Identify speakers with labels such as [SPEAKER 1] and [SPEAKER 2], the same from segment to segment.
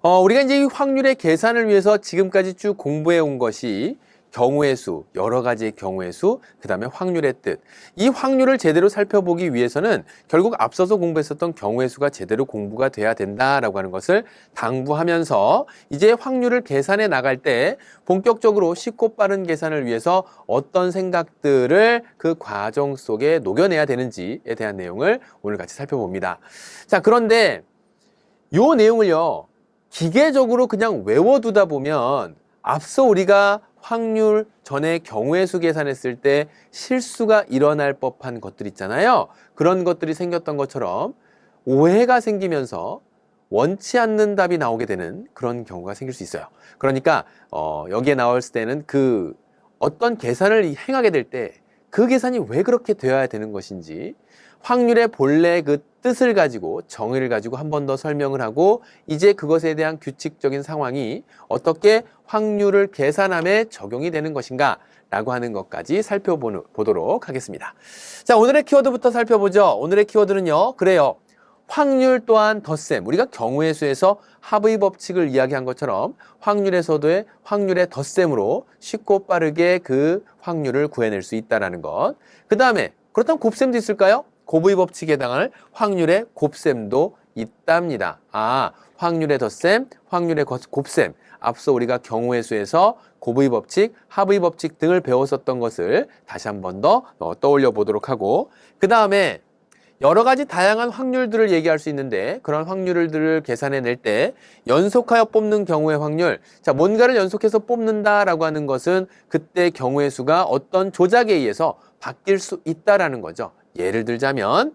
[SPEAKER 1] 우리가 이제 이 확률의 계산을 위해서 지금까지 쭉 공부해 온 것이 경우의 수, 여러 가지의 경우의 수, 그 다음에 확률의 뜻. 이 확률을 제대로 살펴보기 위해서는 결국 앞서서 공부했었던 경우의 수가 제대로 공부가 돼야 된다라고 하는 것을 당부하면서 이제 확률을 계산해 나갈 때 본격적으로 쉽고 빠른 계산을 위해서 어떤 생각들을 그 과정 속에 녹여내야 되는지에 대한 내용을 오늘 같이 살펴봅니다. 자, 그런데 이 내용을요, 기계적으로 그냥 외워두다 보면 앞서 우리가 확률 전에 경우의 수 계산했을 때 실수가 일어날 법한 것들 있잖아요. 그런 것들이 생겼던 것처럼 오해가 생기면서 원치 않는 답이 나오게 되는 그런 경우가 생길 수 있어요. 그러니까 여기에 나왔을 때는 그 어떤 계산을 행하게 될 때 그 계산이 왜 그렇게 되어야 되는 것인지 확률의 본래 그 뜻을 가지고 정의를 가지고 한 번 더 설명을 하고 이제 그것에 대한 규칙적인 상황이 어떻게 확률을 계산함에 적용이 되는 것인가 라고 하는 것까지 살펴보도록 하겠습니다. 자, 오늘의 키워드부터 살펴보죠. 오늘의 키워드는요, 그래요. 확률 또한 덧셈. 우리가 경우의 수에서 합의 법칙을 이야기한 것처럼 확률에서도의 확률의 덧셈으로 쉽고 빠르게 그 확률을 구해낼 수 있다는 것. 그 다음에 그렇다면 곱셈도 있을까요? 곱의 법칙에 해당할 확률의 곱셈도 있답니다. 확률의 덧셈, 확률의 곱셈. 앞서 우리가 경우의 수에서 곱의 법칙, 합의 법칙 등을 배웠었던 것을 다시 한 번 더 떠올려 보도록 하고, 그 다음에 여러 가지 다양한 확률들을 얘기할 수 있는데 그런 확률들을 계산해낼 때 연속하여 뽑는 경우의 확률, 자, 뭔가를 연속해서 뽑는다라고 하는 것은 그때 경우의 수가 어떤 조작에 의해서 바뀔 수 있다라는 거죠. 예를 들자면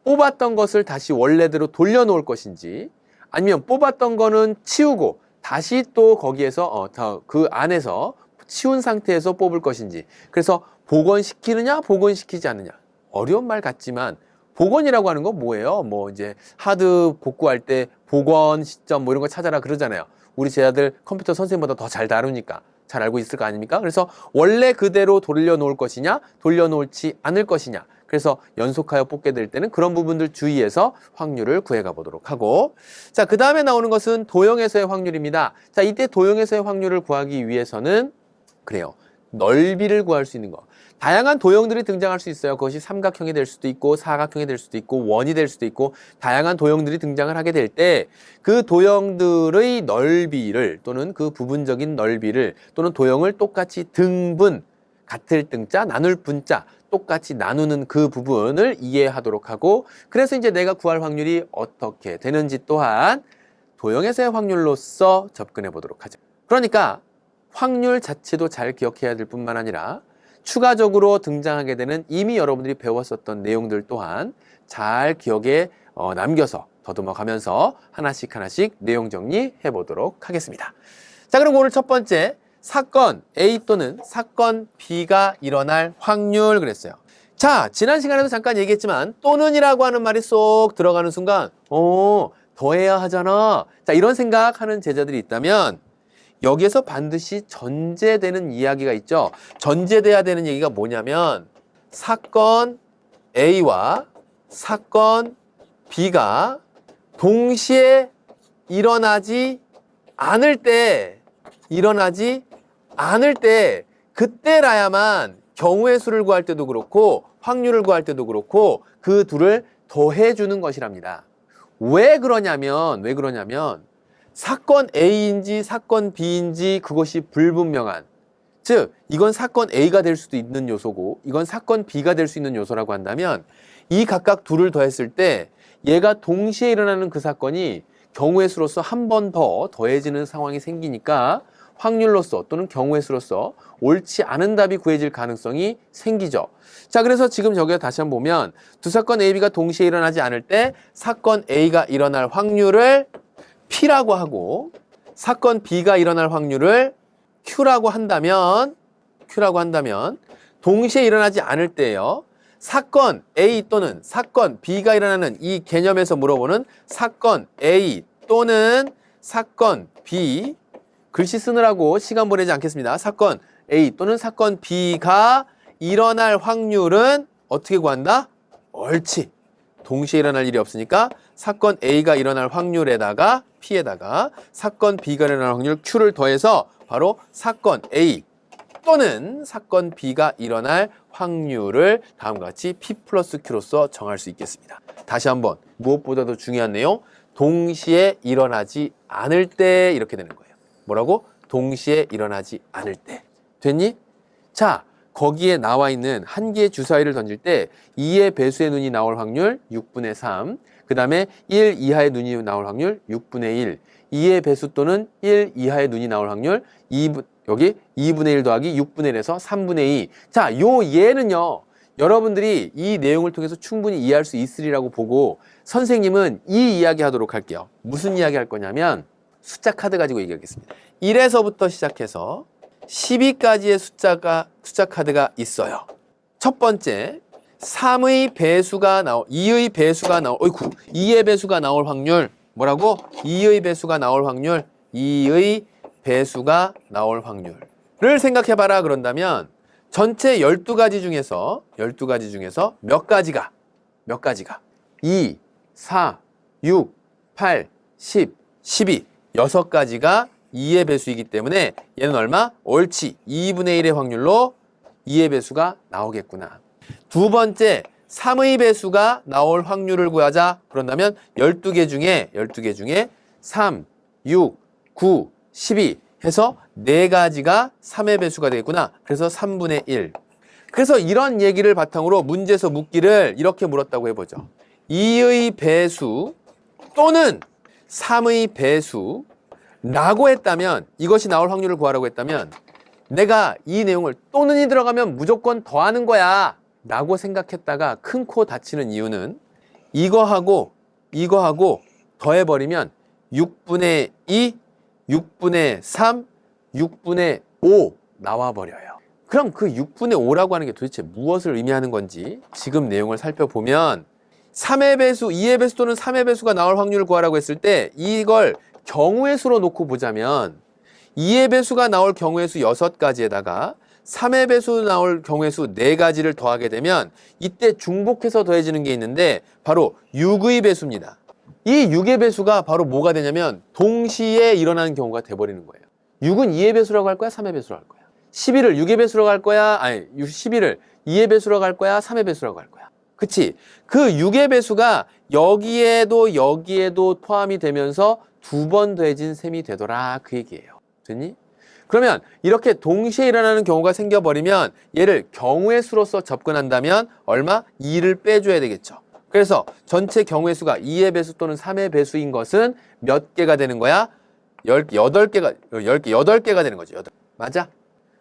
[SPEAKER 1] 뽑았던 것을 다시 원래대로 돌려놓을 것인지, 아니면 뽑았던 거는 치우고 다시 또 거기에서 그 안에서 치운 상태에서 뽑을 것인지, 그래서 복원시키느냐 복원시키지 않느냐, 어려운 말 같지만 복원이라고 하는 건 뭐예요? 뭐 이제 하드 복구할 때 복원 시점 뭐 이런 거 찾아라 그러잖아요. 우리 제 아들 컴퓨터 선생님보다 더 잘 다루니까 잘 알고 있을 거 아닙니까? 그래서 원래 그대로 돌려놓을 것이냐 돌려놓지 않을 것이냐, 그래서 연속하여 뽑게 될 때는 그런 부분들 주의해서 확률을 구해가 보도록 하고, 자, 그 다음에 나오는 것은 도형에서의 확률입니다. 자, 이때 도형에서의 확률을 구하기 위해서는 그래요, 넓이를 구할 수 있는 거. 다양한 도형들이 등장할 수 있어요. 그것이 삼각형이 될 수도 있고 사각형이 될 수도 있고 원이 될 수도 있고 다양한 도형들이 등장을 하게 될 때 그 도형들의 넓이를 또는 그 부분적인 넓이를 또는 도형을 똑같이 등분, 같을 등자 나눌 분자, 똑같이 나누는 그 부분을 이해하도록 하고, 그래서 이제 내가 구할 확률이 어떻게 되는지 또한 도형에서의 확률로서 접근해 보도록 하죠. 그러니까 확률 자체도 잘 기억해야 될 뿐만 아니라 추가적으로 등장하게 되는 이미 여러분들이 배웠었던 내용들 또한 잘 기억에 남겨서 더듬어 가면서 하나씩 내용 정리해 보도록 하겠습니다. 자, 그럼 오늘 첫 번째, 사건 A 또는 사건 B가 일어날 확률 그랬어요. 자, 지난 시간에도 잠깐 얘기했지만 또는이라고 하는 말이 쏙 들어가는 순간 더해야 하잖아. 자, 이런 생각하는 제자들이 있다면 여기에서 반드시 전제되는 이야기가 있죠. 전제돼야 되는 얘기가 뭐냐면 사건 A와 사건 B가 동시에 일어나지 않을 때 그때라야만 경우의 수를 구할 때도 그렇고 확률을 구할 때도 그렇고 그 둘을 더해주는 것이랍니다. 왜 그러냐면 사건 A인지 사건 B인지 그것이 불분명한, 즉 이건 사건 A가 될 수도 있는 요소고 이건 사건 B가 될 수 있는 요소라고 한다면 이 각각 둘을 더했을 때 얘가 동시에 일어나는 그 사건이 경우의 수로서 한 번 더 더해지는 상황이 생기니까 확률로서 또는 경우의 수로서 옳지 않은 답이 구해질 가능성이 생기죠. 자, 그래서 지금 저기에 다시 한번 보면 두 사건 A, B가 동시에 일어나지 않을 때 사건 A가 일어날 확률을 P라고 하고 사건 B가 일어날 확률을 Q라고 한다면 동시에 일어나지 않을 때요, 사건 A 또는 사건 B가 일어나는 이 개념에서 물어보는 사건 A 또는 사건 B, 글씨 쓰느라고 시간 보내지 않겠습니다. 사건 A 또는 사건 B가 일어날 확률은 어떻게 구한다? 옳지, 동시에 일어날 일이 없으니까 사건 A가 일어날 확률에다가 P에다가 사건 B가 일어날 확률 Q를 더해서 바로 사건 A 또는 사건 B가 일어날 확률을 다음과 같이 P 플러스 Q로서 정할 수 있겠습니다. 다시 한번 무엇보다도 중요한 내용, 동시에 일어나지 않을 때 이렇게 되는 거예요. 뭐라고? 동시에 일어나지 않을 때. 됐니? 자, 거기에 나와 있는 한 개의 주사위를 던질 때 2의 배수의 눈이 나올 확률 6분의 3, 그 다음에 1 이하의 눈이 나올 확률 6분의 1, 2의 배수 또는 1 이하의 눈이 나올 확률 여기 2분의 1 더하기 6분의 1에서 3분의 2. 자, 요 예는요, 여러분들이 이 내용을 통해서 충분히 이해할 수 있으리라고 보고 선생님은 이 이야기 하도록 할게요. 무슨 이야기 할 거냐면 숫자 카드 가지고 얘기하겠습니다. 1에서부터 시작해서 12까지의 숫자 카드가 있어요. 첫 번째, 2의 배수가 나올 확률. 뭐라고? 2의 배수가 나올 확률. 2의 배수가 나올 확률을 생각해봐라 그런다면 전체 12가지 중에서 몇 가지가 2, 4, 6, 8, 10, 12 6가지가 2의 배수이기 때문에 얘는 얼마? 옳지. 2분의 1의 확률로 2의 배수가 나오겠구나. 두 번째, 3의 배수가 나올 확률을 구하자. 그런다면 12개 중에 3, 6, 9, 12 해서 4가지가 3의 배수가 되겠구나. 그래서 3분의 1. 그래서 이런 얘기를 바탕으로 문제에서 묻기를 이렇게 물었다고 해보죠. 2의 배수 또는 3의 배수 라고 했다면, 이것이 나올 확률을 구하라고 했다면 내가 이 내용을 또는이 들어가면 무조건 더하는 거야 라고 생각했다가 큰 코 다치는 이유는 이거하고 더해버리면 6분의 2, 6분의 3, 6분의 5 나와버려요. 그럼 그 6분의 5라고 하는 게 도대체 무엇을 의미하는 건지 지금 내용을 살펴보면 3의 배수, 2의 배수 또는 3의 배수가 나올 확률을 구하라고 했을 때 이걸 경우의 수로 놓고 보자면 2의 배수가 나올 경우의 수 6가지에다가 3의 배수 나올 경우의 수 4가지를 더하게 되면 이때 중복해서 더해지는 게 있는데 바로 6의 배수입니다. 이 6의 배수가 바로 뭐가 되냐면 동시에 일어나는 경우가 돼버리는 거예요. 6은 2의 배수라고 할 거야? 3의 배수라고 할 거야? 11을 6의 배수라고 할 거야? 11을 2의 배수라고 할 거야? 3의 배수라고 할 거야? 그치? 그 6의 배수가 여기에도 포함이 되면서 2번 더해진 셈이 되더라 그 얘기예요. 됐니? 그러면 이렇게 동시에 일어나는 경우가 생겨버리면 얘를 경우의 수로서 접근한다면 얼마? 2를 빼줘야 되겠죠. 그래서 전체 경우의 수가 2의 배수 또는 3의 배수인 것은 몇 개가 되는 거야? 8개가 되는 거죠. 8. 맞아?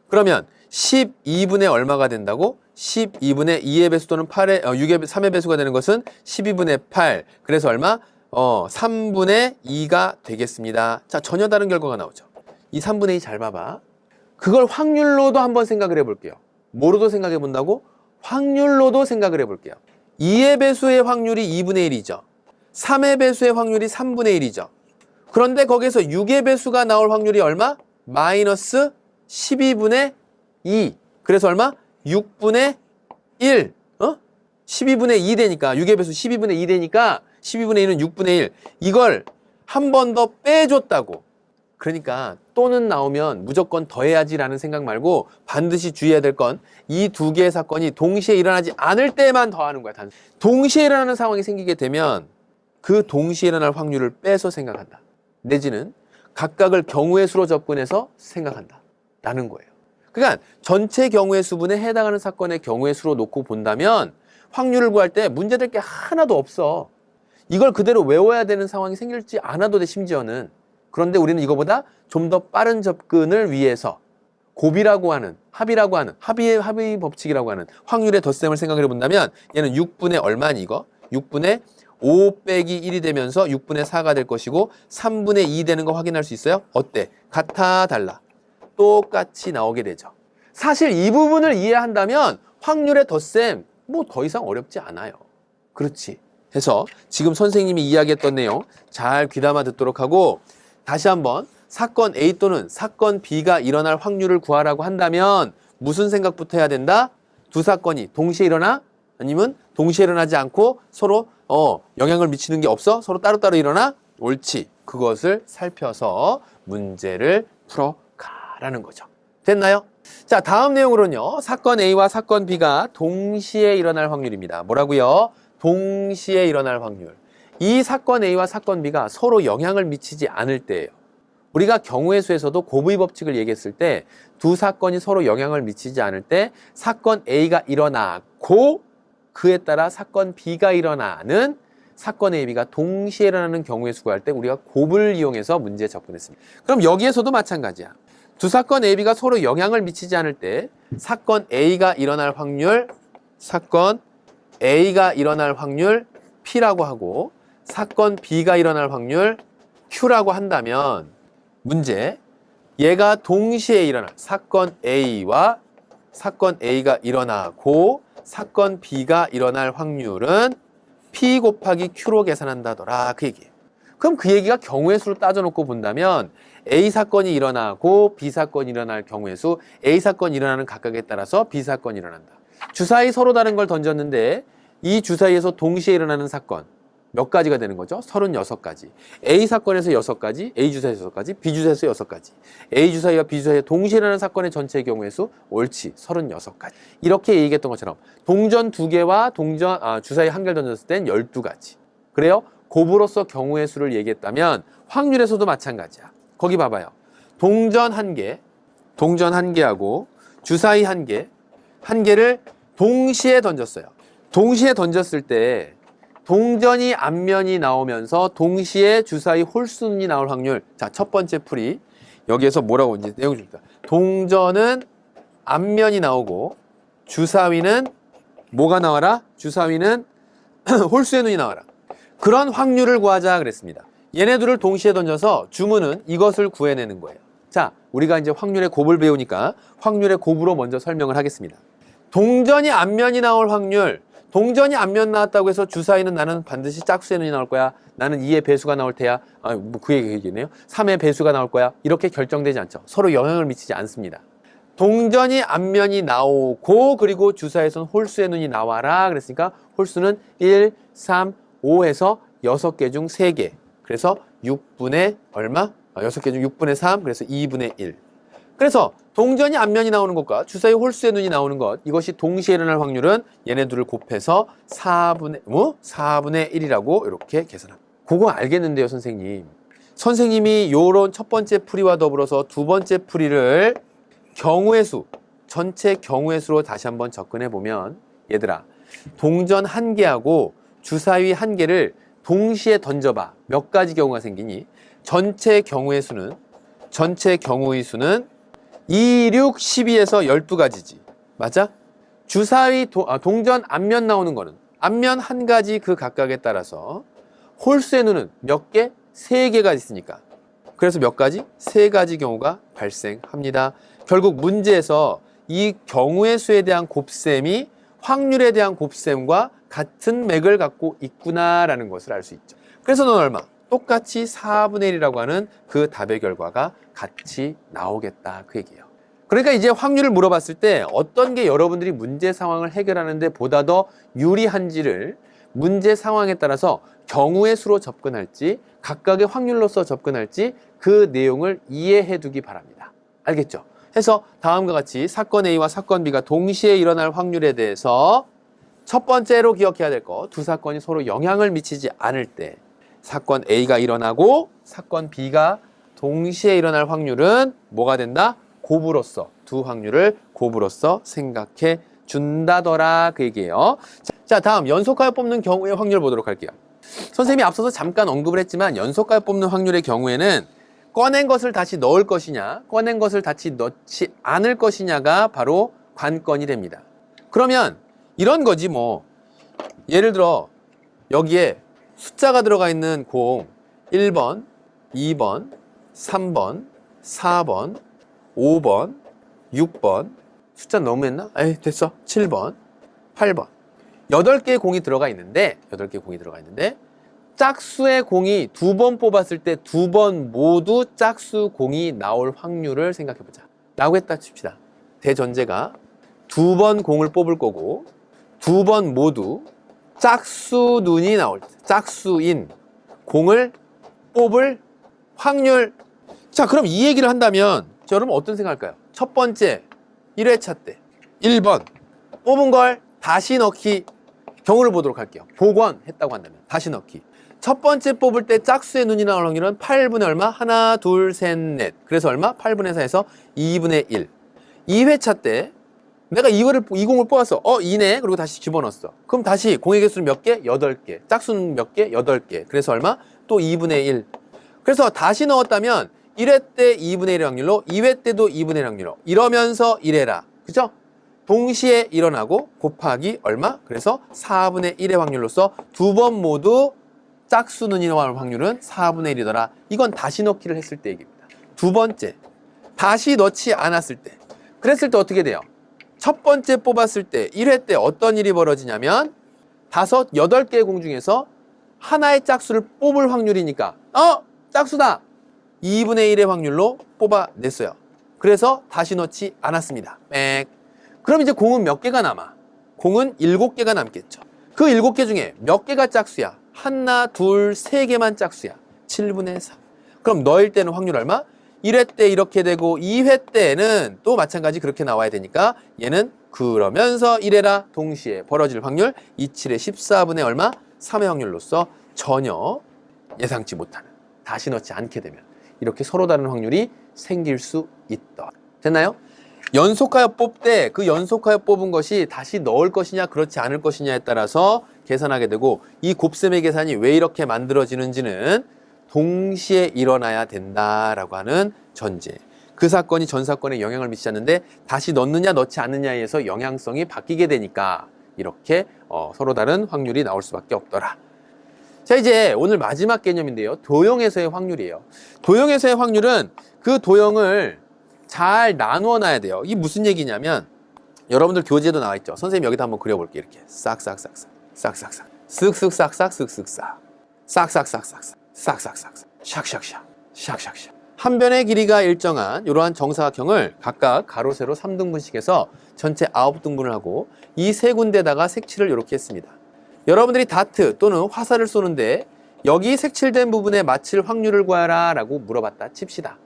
[SPEAKER 1] 그러면 12분의 얼마가 된다고? 12분의 2의 배수 또는 3의 배수가 되는 것은 12분의 8. 그래서 얼마? 3분의 2가 되겠습니다. 자, 전혀 다른 결과가 나오죠. 이 3분의 2 잘 봐봐. 그걸 확률로도 한번 생각을 해볼게요. 뭐로도 생각해 본다고? 확률로도 생각을 해볼게요. 2의 배수의 확률이 2분의 1이죠. 3의 배수의 확률이 3분의 1이죠. 그런데 거기서 6의 배수가 나올 확률이 얼마? 마이너스 12분의 2. 그래서 얼마? 6분의 1. 12분의 2 되니까 6의 배수 12분의 2 되니까 12분의 1은 6분의 1. 이걸 한 번 더 빼줬다고. 그러니까 또는 나오면 무조건 더해야지라는 생각 말고 반드시 주의해야 될 건 이 두 개의 사건이 동시에 일어나지 않을 때만 더하는 거야. 동시에 일어나는 상황이 생기게 되면 그 동시에 일어날 확률을 빼서 생각한다. 내지는 각각을 경우의 수로 접근해서 생각한다. 라는 거예요. 그러니까 전체 경우의 수분에 해당하는 사건의 경우의 수로 놓고 본다면 확률을 구할 때 문제될 게 하나도 없어. 이걸 그대로 외워야 되는 상황이 생길지 않아도 돼, 심지어는. 그런데 우리는 이거보다 좀 더 빠른 접근을 위해서 곱이라고 하는, 합이라고 하는, 합의 법칙이라고 하는 확률의 덧셈을 생각해 본다면 얘는 6분의 얼마니 이거? 6분의 5 빼기 1이 되면서 6분의 4가 될 것이고 3분의 2 되는 거 확인할 수 있어요? 어때? 같아, 달라? 똑같이 나오게 되죠. 사실 이 부분을 이해한다면 확률의 덧셈 뭐 더 이상 어렵지 않아요. 그렇지? 해서 지금 선생님이 이야기했던 내용 잘 귀담아 듣도록 하고 다시 한번 사건 A 또는 사건 B가 일어날 확률을 구하라고 한다면 무슨 생각부터 해야 된다? 두 사건이 동시에 일어나? 아니면 동시에 일어나지 않고 서로 영향을 미치는 게 없어? 서로 따로따로 일어나? 옳지. 그것을 살펴서 문제를 풀어가라는 거죠. 됐나요? 자, 다음 내용으로는요. 사건 A와 사건 B가 동시에 일어날 확률입니다. 뭐라고요? 동시에 일어날 확률. 이 사건 A와 사건 B가 서로 영향을 미치지 않을 때예요. 우리가 경우의 수에서도 곱의 법칙을 얘기했을 때 두 사건이 서로 영향을 미치지 않을 때 사건 A가 일어나고 그에 따라 사건 B가 일어나는 사건 A, B가 동시에 일어나는 경우의 수를 구할 때 우리가 곱을 이용해서 문제에 접근했습니다. 그럼 여기에서도 마찬가지야. 두 사건 A, B가 서로 영향을 미치지 않을 때 사건 A가 일어날 확률, 사건 A가 일어날 확률 P라고 하고 사건 B가 일어날 확률 Q라고 한다면 문제, 얘가 동시에 일어날 사건 A와 사건 A가 일어나고 사건 B가 일어날 확률은 P 곱하기 Q로 계산한다더라 그 얘기예요. 그럼 그 얘기가 경우의 수로 따져놓고 본다면 A 사건이 일어나고 B 사건이 일어날 경우의 수, A 사건이 일어나는 각각에 따라서 B 사건이 일어난다. 주사위 서로 다른 걸 던졌는데 이 주사위에서 동시에 일어나는 사건 몇 가지가 되는 거죠? 36가지. A 사건에서 6가지, A 주사위에서 6가지, B 주사위에서 6가지. A 주사위와 B 주사위에 동시에 일어나는 사건의 전체 경우의 수 옳지 36가지. 이렇게 얘기했던 것처럼 동전 2개와 주사위 1개를 던졌을 땐 12가지. 그래요? 곱으로서 경우의 수를 얘기했다면 확률에서도 마찬가지야. 거기 봐봐요. 동전 1개하고 주사위 1개, 1개를 동시에 던졌어요. 동시에 던졌을 때 동전이 앞면이 나오면서 동시에 주사위 홀수눈이 나올 확률. 자, 첫 번째 풀이. 여기에서 뭐라고 이제 내용 줍니다. 동전은 앞면이 나오고 주사위는 뭐가 나와라? 주사위는 홀수의 눈이 나와라. 그런 확률을 구하자 그랬습니다. 얘네들을 동시에 던져서 주문은 이것을 구해내는 거예요. 자, 우리가 이제 확률의 곱을 배우니까 확률의 곱으로 먼저 설명을 하겠습니다. 동전이 앞면이 나올 확률. 동전이 앞면 나왔다고 해서 주사위는 나는 반드시 짝수의 눈이 나올 거야. 나는 2의 배수가 나올 테야. 그 얘기네요. 3의 배수가 나올 거야. 이렇게 결정되지 않죠. 서로 영향을 미치지 않습니다. 동전이 앞면이 나오고 그리고 주사위에서는 홀수의 눈이 나와라. 그랬으니까 홀수는 1, 3, 5해서 6개 중 3개. 그래서 6분의 얼마? 6개 중 6분의 3. 그래서 2분의 1. 그래서 동전이 앞면이 나오는 것과 주사위 홀수의 눈이 나오는 것 이것이 동시에 일어날 확률은 얘네들을 곱해서 4분의 1이라고 이렇게 계산합니다. 그거 알겠는데요, 선생님. 선생님이 요런 첫 번째 풀이와 더불어서 두 번째 풀이를 경우의 수, 전체 경우의 수로 다시 한번 접근해 보면 얘들아, 동전 1개하고 주사위 1개를 동시에 던져봐. 몇 가지 경우가 생기니? 전체 경우의 수는 2, 6, 12에서 12가지지. 맞아? 주사위, 동전 앞면 나오는 거는 앞면 한 가지 그 각각에 따라서 홀수의 눈은 몇 개? 3개가 있으니까. 그래서 몇 가지? 3가지 경우가 발생합니다. 결국 문제에서 이 경우의 수에 대한 곱셈이 확률에 대한 곱셈과 같은 맥을 갖고 있구나라는 것을 알 수 있죠. 그래서 넌 얼마? 똑같이 4분의 1이라고 하는 그 답의 결과가 같이 나오겠다 그 얘기예요. 그러니까 이제 확률을 물어봤을 때 어떤 게 여러분들이 문제 상황을 해결하는 데 보다 더 유리한지를 문제 상황에 따라서 경우의 수로 접근할지 각각의 확률로서 접근할지 그 내용을 이해해 두기 바랍니다. 알겠죠? 해서 다음과 같이 사건 A와 사건 B가 동시에 일어날 확률에 대해서 첫 번째로 기억해야 될 거, 두 사건이 서로 영향을 미치지 않을 때 사건 A가 일어나고 사건 B가 동시에 일어날 확률은 뭐가 된다? 곱으로서, 두 확률을 곱으로서 생각해 준다더라 그 얘기예요. 자, 다음 연속하여 뽑는 경우의 확률 보도록 할게요. 선생님이 앞서서 잠깐 언급을 했지만 연속하여 뽑는 확률의 경우에는 꺼낸 것을 다시 넣을 것이냐, 꺼낸 것을 다시 넣지 않을 것이냐가 바로 관건이 됩니다. 그러면 이런 거지 뭐. 예를 들어 여기에 숫자가 들어가 있는 공 1번, 2번, 3번, 4번, 5번, 6번 숫자 너무했나? 에이 됐어. 7번, 8번 8개의 공이 들어가 있는데 짝수의 공이 2번 뽑았을 때 2번 모두 짝수 공이 나올 확률을 생각해보자 라고 했다 칩시다. 대전제가 2번 공을 뽑을 거고 2번 모두 짝수 눈이 나올 때, 짝수인 공을 뽑을 확률. 자, 그럼 이 얘기를 한다면 자, 여러분 어떤 생각할까요? 첫 번째 1회차 때 1번 뽑은 걸 다시 넣기 경우를 보도록 할게요. 복원했다고 한다면 다시 넣기. 첫 번째 뽑을 때 짝수의 눈이 나올 확률은 8분의 얼마? 하나, 둘, 셋, 넷. 그래서 얼마? 8분의 4에서 2분의 1. 2회차 때 내가 이 공을 뽑았어. 2네. 그리고 다시 집어넣었어. 그럼 다시 공의 개수는 몇 개? 8개. 짝수는 몇 개? 8개. 그래서 얼마? 또 2분의 1. 그래서 다시 넣었다면 1회 때 2분의 1의 확률로 2회 때도 2분의 1의 확률로 이러면서 1회라. 그죠? 동시에 일어나고 곱하기 얼마? 그래서 4분의 1의 확률로서 두 번 모두 짝수 눈이 나올 확률은 4분의 1이더라. 이건 다시 넣기를 했을 때 얘기입니다. 두 번째, 다시 넣지 않았을 때. 그랬을 때 어떻게 돼요? 첫 번째 뽑았을 때 1회 때 어떤 일이 벌어지냐면 8개의 공 중에서 하나의 짝수를 뽑을 확률이니까 짝수다! 2분의 1의 확률로 뽑아냈어요. 그래서 다시 넣지 않았습니다. 빽. 그럼 이제 공은 몇 개가 남아? 공은 7개가 남겠죠. 그 7개 중에 몇 개가 짝수야? 하나, 둘, 3개만 짝수야. 7분의 4. 그럼 넣을 때는 확률 얼마? 1회 때 이렇게 되고 2회 때는 또 마찬가지 그렇게 나와야 되니까 얘는 그러면서 1회라 동시에 벌어질 확률 27의 14분의 얼마? 3의 확률로서 전혀 예상치 못하는, 다시 넣지 않게 되면 이렇게 서로 다른 확률이 생길 수 있다. 됐나요? 연속하여 뽑되 그 연속하여 뽑은 것이 다시 넣을 것이냐 그렇지 않을 것이냐에 따라서 계산하게 되고, 이 곱셈의 계산이 왜 이렇게 만들어지는지는 동시에 일어나야 된다라고 하는 전제. 그 사건이 전 사건에 영향을 미치지 않는데 다시 넣느냐 넣지 않느냐에 의해서 영향성이 바뀌게 되니까 이렇게 서로 다른 확률이 나올 수밖에 없더라. 자, 이제 오늘 마지막 개념인데요. 도형에서의 확률이에요. 도형에서의 확률은 그 도형을 잘 나누어 놔야 돼요. 이게 무슨 얘기냐면 여러분들 교재에도 나와 있죠. 선생님 여기다 한번 그려볼게요. 이렇게 싹싹싹싹 싹싹싹 쓱쓱싹싹 쓱쓱싹 싹싹싹싹 싹싹싹 샥샥샥 샥샥샥. 한 변의 길이가 일정한 이러한 정사각형을 각각 가로 세로 3등분씩 해서 전체 9등분을 하고 이 세 군데다가 색칠을 이렇게 했습니다. 여러분들이 다트 또는 화살을 쏘는데 여기 색칠된 부분에 맞힐 확률을 구하라 라고 물어봤다 칩시다.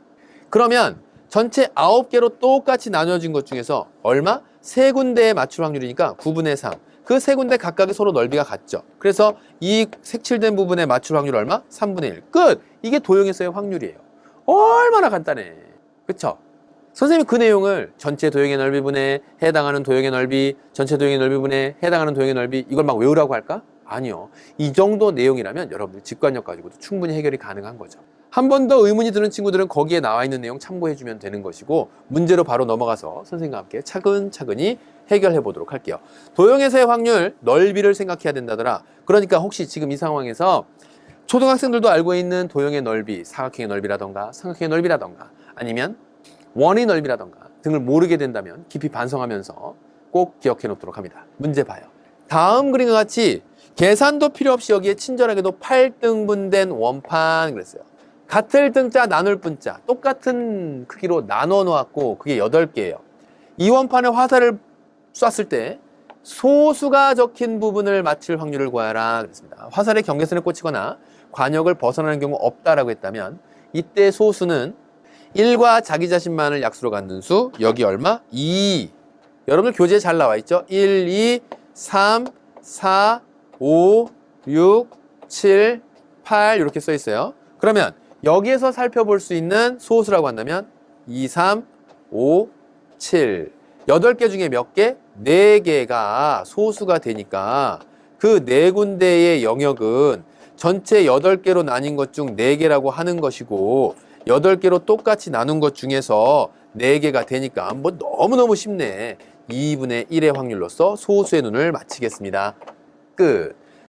[SPEAKER 1] 그러면 전체 9개로 똑같이 나눠진 것 중에서 얼마? 세 군데에 맞출 확률이니까 9분의 3. 그 세 군데 각각의 서로 넓이가 같죠. 그래서 이 색칠된 부분에 맞출 확률 얼마? 3분의 1. 끝! 이게 도형에서의 확률이에요. 얼마나 간단해. 그쵸? 선생님이 그 내용을 전체 도형의 넓이분에 해당하는 도형의 넓이, 전체 도형의 넓이분에 해당하는 도형의 넓이, 이걸 막 외우라고 할까? 아니요. 이 정도 내용이라면 여러분들 직관력 가지고도 충분히 해결이 가능한 거죠. 한 번 더 의문이 드는 친구들은 거기에 나와 있는 내용 참고해주면 되는 것이고, 문제로 바로 넘어가서 선생님과 함께 차근차근히 해결해 보도록 할게요. 도형에서의 확률, 넓이를 생각해야 된다더라. 그러니까 혹시 지금 이 상황에서 초등학생들도 알고 있는 도형의 넓이, 사각형의 넓이라던가 삼각형의 넓이라던가 아니면 원의 넓이라던가 등을 모르게 된다면 깊이 반성하면서 꼭 기억해 놓도록 합니다. 문제 봐요. 다음 그림과 같이 계산도 필요 없이 여기에 친절하게도 8등분된 원판 그랬어요. 같을 등자 나눌 분자 똑같은 크기로 나눠 놓았고 그게 8개예요. 이 원판에 화살을 쐈을 때 소수가 적힌 부분을 맞힐 확률을 구하라 그랬습니다. 화살의 경계선에 꽂히거나 관역을 벗어나는 경우 없다라고 했다면 이때 소수는 1과 자기 자신만을 약수로 갖는 수, 여기 얼마? 2. 여러분들 교재에 잘 나와 있죠? 1, 2, 3, 4, 5, 6, 7, 8 이렇게 써 있어요. 그러면 여기에서 살펴볼 수 있는 소수라고 한다면 2, 3, 5, 7 8개 중에 몇 개? 4개가 소수가 되니까 그 4군데의 영역은 전체 8개로 나뉜 것 중 4개라고 하는 것이고 8개로 똑같이 나눈 것 중에서 4개가 되니까 뭐 너무너무 쉽네. 2분의 1의 확률로서 소수의 눈을 맞히겠습니다. 끝.